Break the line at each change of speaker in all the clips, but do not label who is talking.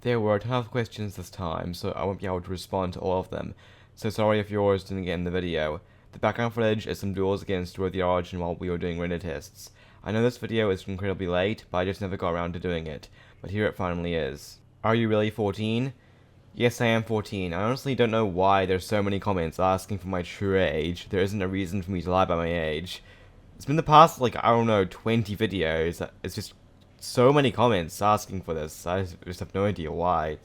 There were a ton of questions this time, so I won't be able to respond to all of them, so sorry if yours didn't get in the video. The background footage is some duels against the Origin while we were doing render tests. I know this video is incredibly late, but I just never got around to doing it, but here it finally is. Are you really 14? Yes, I am 14. I honestly don't know why there's so many comments asking for my true age. There isn't a reason for me to lie about my age. It's been the past, like, I don't know, 20 videos. It's just so many comments asking for this. I just have no idea why.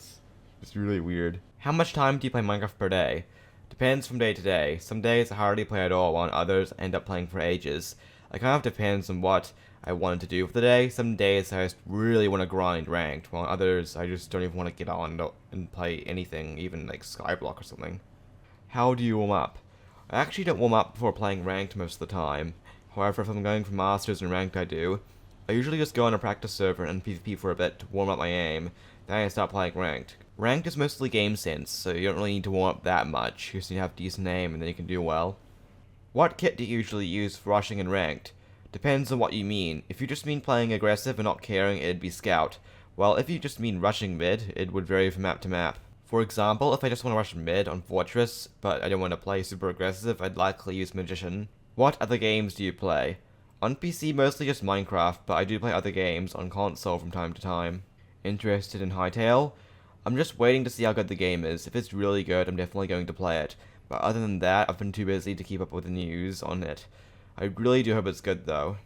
It's really weird. How much time do you play Minecraft per day? Depends from day to day. Some days I hardly play at all, while others I end up playing for ages. It kind of depends on what I wanted to do for the day. Some days I just really want to grind ranked, while others I just don't even want to get on and play anything, even like Skyblock or something. How do you warm up? I actually don't warm up before playing ranked most of the time. However, if I'm going for Masters and ranked I do. I usually just go on a practice server and PvP for a bit to warm up my aim, then I start playing ranked. Ranked is mostly game sense, so you don't really need to warm up that much, you just need to have decent aim and then you can do well. What kit do you usually use for rushing in ranked? Depends on what you mean. If you just mean playing aggressive and not caring, it'd be scout. Well, if you just mean rushing mid, it would vary from map to map. For example, if I just want to rush mid on Fortress, but I don't want to play super aggressive, I'd likely use Magician. What other games do you play? On PC, mostly just Minecraft, but I do play other games on console from time to time. Interested in Hytale? I'm just waiting to see how good the game is. If it's really good, I'm definitely going to play it. But other than that, I've been too busy to keep up with the news on it. I really do hope it's good though.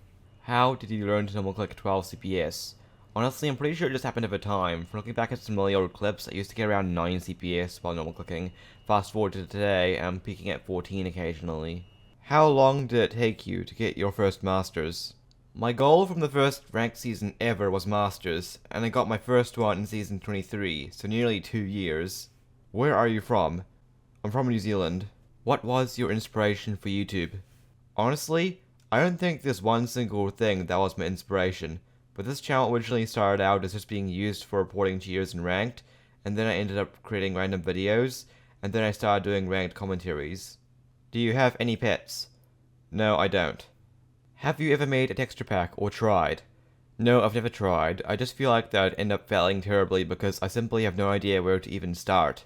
How did you learn to double click 12 CPS? Honestly, I'm pretty sure it just happened over time. From looking back at some really old clips, I used to get around 9 CPS while normal clicking. Fast forward to today, I'm peaking at 14 occasionally. How long did it take you to get your first Masters? My goal from the first ranked season ever was Masters, and I got my first one in season 23, so nearly 2 years. Where are you from? I'm from New Zealand. What was your inspiration for YouTube? Honestly, I don't think there's one single thing that was my inspiration, but this channel originally started out as just being used for reporting cheers in ranked, and then I ended up creating random videos, and then I started doing ranked commentaries. Do you have any pets? No, I don't. Have you ever made a texture pack or tried? No, I've never tried. I just feel like that I'd end up failing terribly because I simply have no idea where to even start.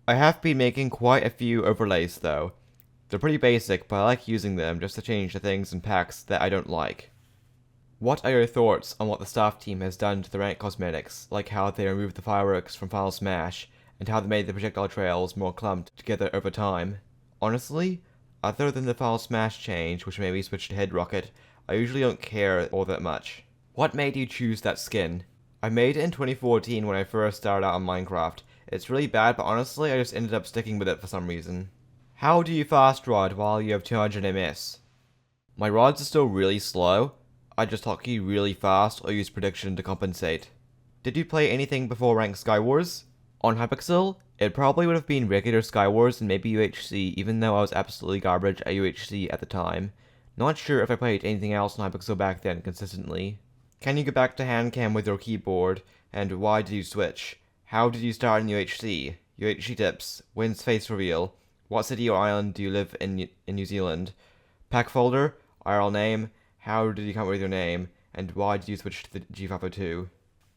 I have been making quite a few overlays though. They're pretty basic, but I like using them just to change the things in packs that I don't like. What are your thoughts on what the staff team has done to the ranked cosmetics, like how they removed the fireworks from Final Smash, and how they made the projectile trails more clumped together over time? Honestly, other than the Final Smash change, which made me switch to Head Rocket, I usually don't care all that much. What made you choose that skin? I made it in 2014 when I first started out on Minecraft. It's really bad, but honestly, I just ended up sticking with it for some reason. How do you fast rod while you have 200 ms? My rods are still really slow. I just hotkey really fast or use prediction to compensate. Did you play anything before ranked Skywars? On Hypixel, it probably would have been regular Skywars and maybe UHC, even though I was absolutely garbage at UHC at the time. Not sure if I played anything else on Hypixel back then consistently. Can you go back to handcam with your keyboard, and why did you switch? How did you start in UHC? UHC tips, when's face reveal, what city or island do you live in New Zealand? Pack folder, IRL name, how did you come up with your name, and why did you switch to the G502?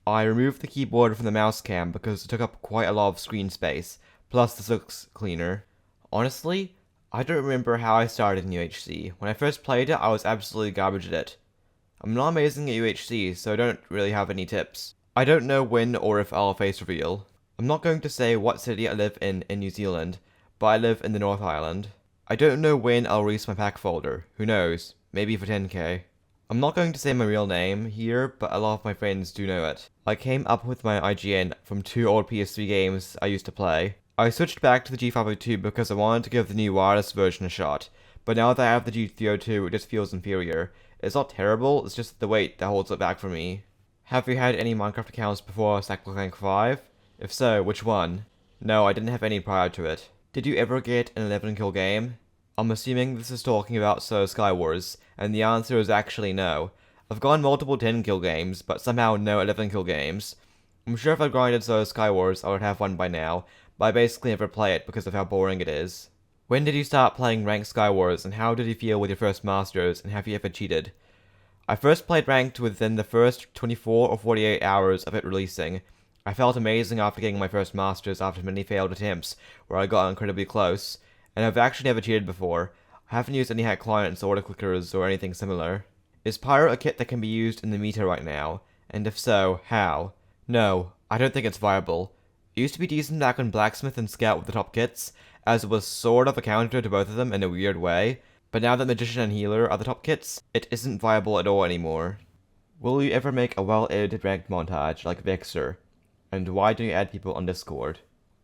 I removed the keyboard from the mouse cam because it took up quite a lot of screen space, plus this looks cleaner. Honestly, I don't remember how I started in UHC. When I first played it, I was absolutely garbage at it. I'm not amazing at UHC, so I don't really have any tips. I don't know when or if I'll face reveal. I'm not going to say what city I live in New Zealand, but I live in the North Island. I don't know when I'll release my pack folder. Who knows? Maybe for 10k. I'm not going to say my real name here, but a lot of my friends do know it. I came up with my IGN from 2 old PS3 games I used to play. I switched back to the G502 because I wanted to give the new wireless version a shot, but now that I have the G302 it just feels inferior. It's not terrible, it's just the weight that holds it back for me. Have you had any Minecraft accounts before Cycloclank 5? If so, which one? No, I didn't have any prior to it. Did you ever get an 11 kill game? I'm assuming this is talking about Solo Skywars, and the answer is actually no. I've gone multiple 10 kill games, but somehow no 11 kill games. I'm sure if I grinded Solo Skywars I would have one by now, but I basically never play it because of how boring it is. When did you start playing ranked Skywars, and how did you feel with your first Masters, and have you ever cheated? I first played ranked within the first 24 or 48 hours of it releasing. I felt amazing after getting my first Masters after many failed attempts, where I got incredibly close, and I've actually never cheated before. I haven't used any hack clients or order clickers or anything similar. Is Pyro a kit that can be used in the meta right now? And if so, how? No, I don't think it's viable. It used to be decent back when Blacksmith and Scout were the top kits, as it was sort of a counter to both of them in a weird way, but now that Magician and Healer are the top kits, it isn't viable at all anymore. Will you ever make a well-edited ranked montage like Vexer? And why don't you add people on Discord?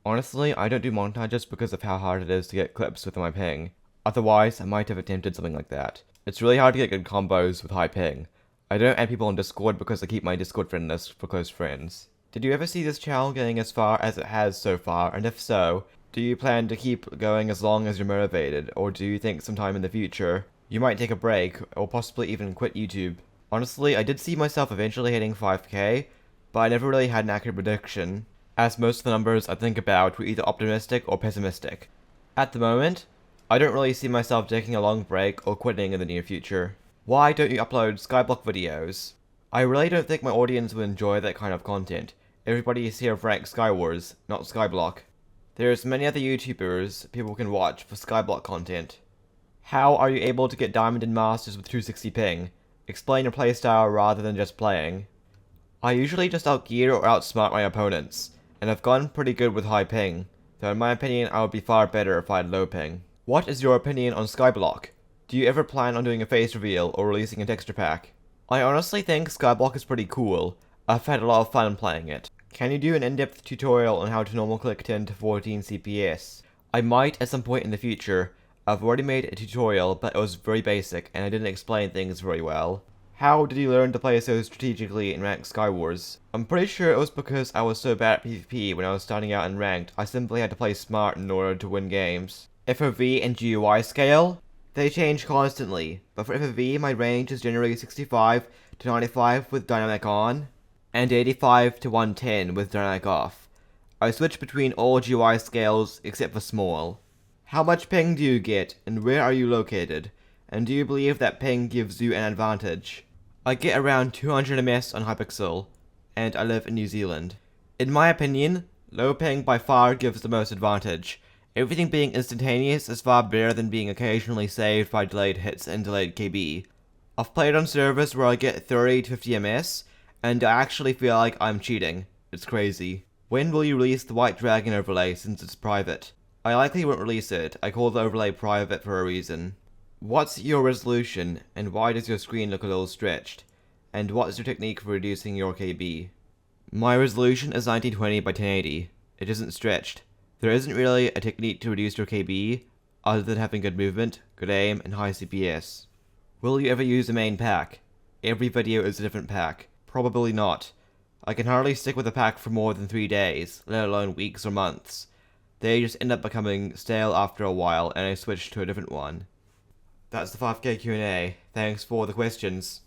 Honestly, I don't do montages because of how hard it is to get clips with my ping. Otherwise, I might have attempted something like that. It's really hard to get good combos with high ping. I don't add people on Discord because I keep my Discord friend list for close friends. Did you ever see this channel getting as far as it has so far, and if so, do you plan to keep going as long as you're motivated, or do you think sometime in the future you might take a break, or possibly even quit YouTube? Honestly, I did see myself eventually hitting 5k, but I never really had an accurate prediction, as most of the numbers I think about were either optimistic or pessimistic. At the moment, I don't really see myself taking a long break or quitting in the near future. Why don't you upload Skyblock videos? I really don't think my audience will enjoy that kind of content. Everybody is here for ranked Skywars, not Skyblock. There's many other YouTubers people can watch for Skyblock content. How are you able to get Diamond and Masters with 260 ping? Explain your playstyle rather than just playing. I usually just outgear or outsmart my opponents, and I've gotten pretty good with high ping, though in my opinion I would be far better if I had low ping. What is your opinion on Skyblock? Do you ever plan on doing a face reveal or releasing a texture pack? I honestly think Skyblock is pretty cool. I've had a lot of fun playing it. Can you do an in-depth tutorial on how to normal click 10 to 14 CPS? I might at some point in the future. I've already made a tutorial, but it was very basic and I didn't explain things very well. How did you learn to play so strategically in ranked Skywars? I'm pretty sure it was because I was so bad at PvP when I was starting out in ranked, I simply had to play smart in order to win games. FOV and GUI scale? They change constantly, but for FOV my range is generally 65 to 95 with dynamic on, and 85 to 110 with dynamic off. I switch between all GUI scales except for small. How much ping do you get, and where are you located? And do you believe that ping gives you an advantage? I get around 200 ms on Hypixel, and I live in New Zealand. In my opinion, low ping by far gives the most advantage. Everything being instantaneous is far better than being occasionally saved by delayed hits and delayed KB. I've played on servers where I get 30 to 50 ms, and I actually feel like I'm cheating. It's crazy. When will you release the White Dragon overlay since it's private? I likely won't release it. I call the overlay private for a reason. What's your resolution, and why does your screen look a little stretched? And what's your technique for reducing your KB? My resolution is 1920 by 1080. It isn't stretched. There isn't really a technique to reduce your KB, other than having good movement, good aim, and high CPS. Will you ever use a main pack? Every video is a different pack. Probably not. I can hardly stick with a pack for more than 3 days, let alone weeks or months. They just end up becoming stale after a while, and I switch to a different one. That's the 5k Q&A. Thanks for the questions.